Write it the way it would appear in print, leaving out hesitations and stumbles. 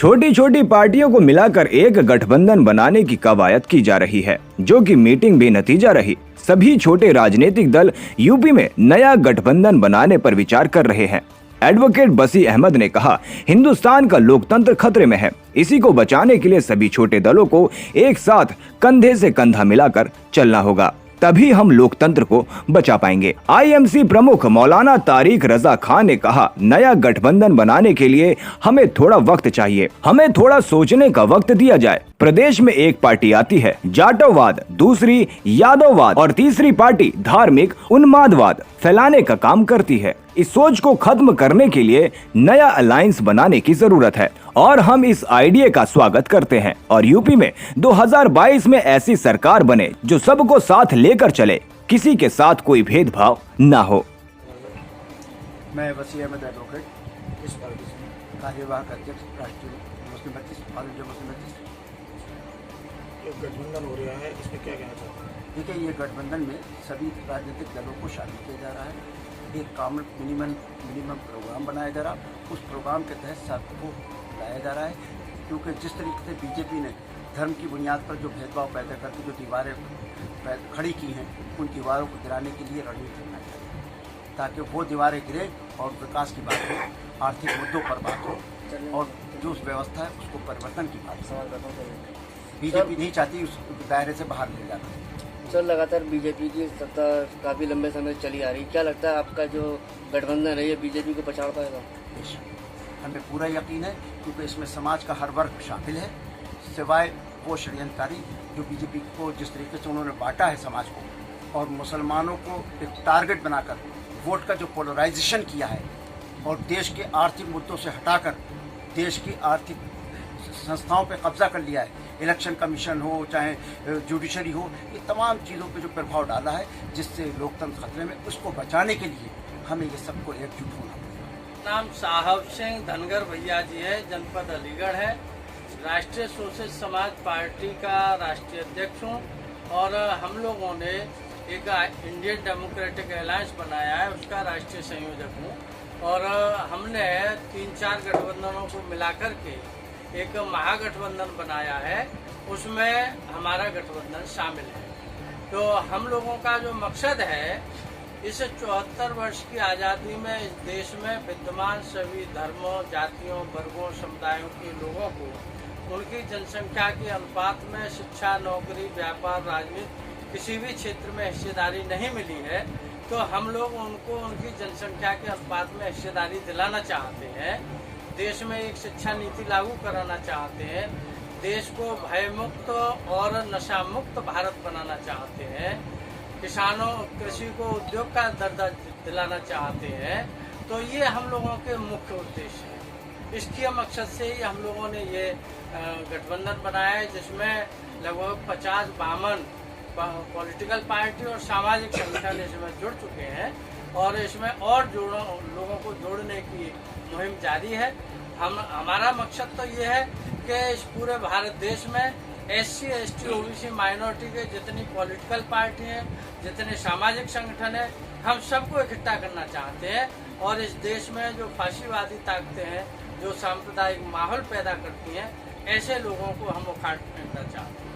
छोटी छोटी पार्टियों को मिलाकर एक गठबंधन बनाने की कवायद की जा रही है, जो कि मीटिंग भी नतीजा रही। सभी छोटे राजनीतिक दल यूपी में नया गठबंधन बनाने पर विचार कर रहे हैं। एडवोकेट बसी अहमद ने कहा, हिंदुस्तान का लोकतंत्र खतरे में है। इसी को बचाने के लिए सभी छोटे दलों को एक साथ कंधे से कंधा मिलाकर चलना होगा, तभी हम लोकतंत्र को बचा पाएंगे। आईएमसी प्रमुख मौलाना तारिक रजा खान ने कहा, नया गठबंधन बनाने के लिए हमें थोड़ा वक्त चाहिए, हमें थोड़ा सोचने का वक्त दिया जाए। प्रदेश में एक पार्टी आती है जाटववाद, दूसरी यादववाद और तीसरी पार्टी धार्मिक उन्मादवाद फैलाने का काम करती है। इस सोच को खत्म करने के लिए नया अलायंस बनाने की जरूरत है और हम इस आइडिया का स्वागत करते हैं और यूपी में 2022 में ऐसी सरकार बने जो सबको साथ लेकर चले, किसी के साथ कोई भेदभाव ना हो। मैं बसी अहमद एडवोकेट इस पार्टी से कार्यवाहक अध्यक्ष राष्ट्रीय मुस्लिम बत्तीस ऑल इंडिया मुस्लिम बत्तीस। गठबंधन हो रहा है, इसमें क्या कहना चाहते हैं? देखिए, ये गठबंधन में सभी राजनीतिक दलों को शामिल किया जा रहा है। एक कॉमन मिनिमम प्रोग्राम बनाया जा रहा, उस प्रोग्राम के तहत सबको लाया जा रहा है, क्योंकि जिस तरीके से बीजेपी ने धर्म की बुनियाद पर जो भेदभाव पैदा करके जो दीवारें खड़ी की हैं, उन दीवारों को गिराने के लिए रणनीति बनाई जाए, ताकि वो दीवारें गिरे और विकास की बात हो, आर्थिक मुद्दों पर बात हो और जो व्यवस्था है उसको परिवर्तन की बात हो। बीजेपी नहीं चाहती उस दायरे से बाहर ले जाना। सर, लगातार बीजेपी की सत्ता काफ़ी लंबे समय चली आ रही, क्या लगता है आपका जो गठबंधन है ये बीजेपी को पछाड़ पाएगा? हमें पूरा यकीन है, क्योंकि इसमें समाज का हर वर्ग शामिल है, सिवाय वो षड्यंत्रकारी जो बीजेपी को जिस तरीके से उन्होंने बांटा है समाज को और मुसलमानों को एक टारगेट बनाकर वोट का जो पोलराइजेशन किया है और देश के आर्थिक मुद्दों से हटाकर देश की आर्थिक संस्थाओं पे कब्जा कर लिया है, इलेक्शन कमीशन हो चाहे जुडिशरी हो, ये तमाम चीज़ों पे जो प्रभाव डाला है जिससे लोकतंत्र खतरे में, उसको बचाने के लिए हमें ये सबको एकजुट होना पड़ेगा। नाम साहब सिंह धनगर भैया जी है, जनपद अलीगढ़ है, राष्ट्रीय सोशलिस्ट समाज पार्टी का राष्ट्रीय अध्यक्ष हूँ और हम लोगों ने एक इंडियन डेमोक्रेटिक अलायंस बनाया है, उसका राष्ट्रीय संयोजक हूँ और हमने 3-4 गठबंधनों को मिलाकर के एक महागठबंधन बनाया है, उसमें हमारा गठबंधन शामिल है। तो हम लोगों का जो मकसद है, इस 74 वर्ष की आज़ादी में इस देश में विद्यमान सभी धर्मों, जातियों, वर्गों, समुदायों के लोगों को उनकी जनसंख्या के अनुपात में शिक्षा, नौकरी, व्यापार, राजनीति किसी भी क्षेत्र में हिस्सेदारी नहीं मिली है, तो हम लोग उनको उनकी जनसंख्या के अनुपात में हिस्सेदारी दिलाना चाहते हैं। देश में एक शिक्षा नीति लागू कराना चाहते हैं, देश को भयमुक्त और नशा मुक्त भारत बनाना चाहते हैं, किसानों कृषि को उद्योग का दर्जा दिलाना चाहते हैं। तो ये हम लोगों के मुख्य उद्देश्य है। इसके मकसद से ही हम लोगों ने ये गठबंधन बनाया है, जिसमें लगभग 50-52 पॉलिटिकल पार्टी और सामाजिक संगठन इसमें जुड़ चुके हैं और इसमें और लोगों को जोड़ने की मुहिम जारी है। हमारा मकसद तो ये है कि इस पूरे भारत देश में SC, ST, OBC माइनॉरिटी के जितनी पॉलिटिकल पार्टी हैं, जितने सामाजिक संगठन हैं, हम सबको इकट्ठा करना चाहते हैं और इस देश में जो फाशीवादी ताकतें हैं, जो सांप्रदायिक माहौल पैदा करती हैं, ऐसे लोगों को हम उखाड़ फेंकना चाहते हैं।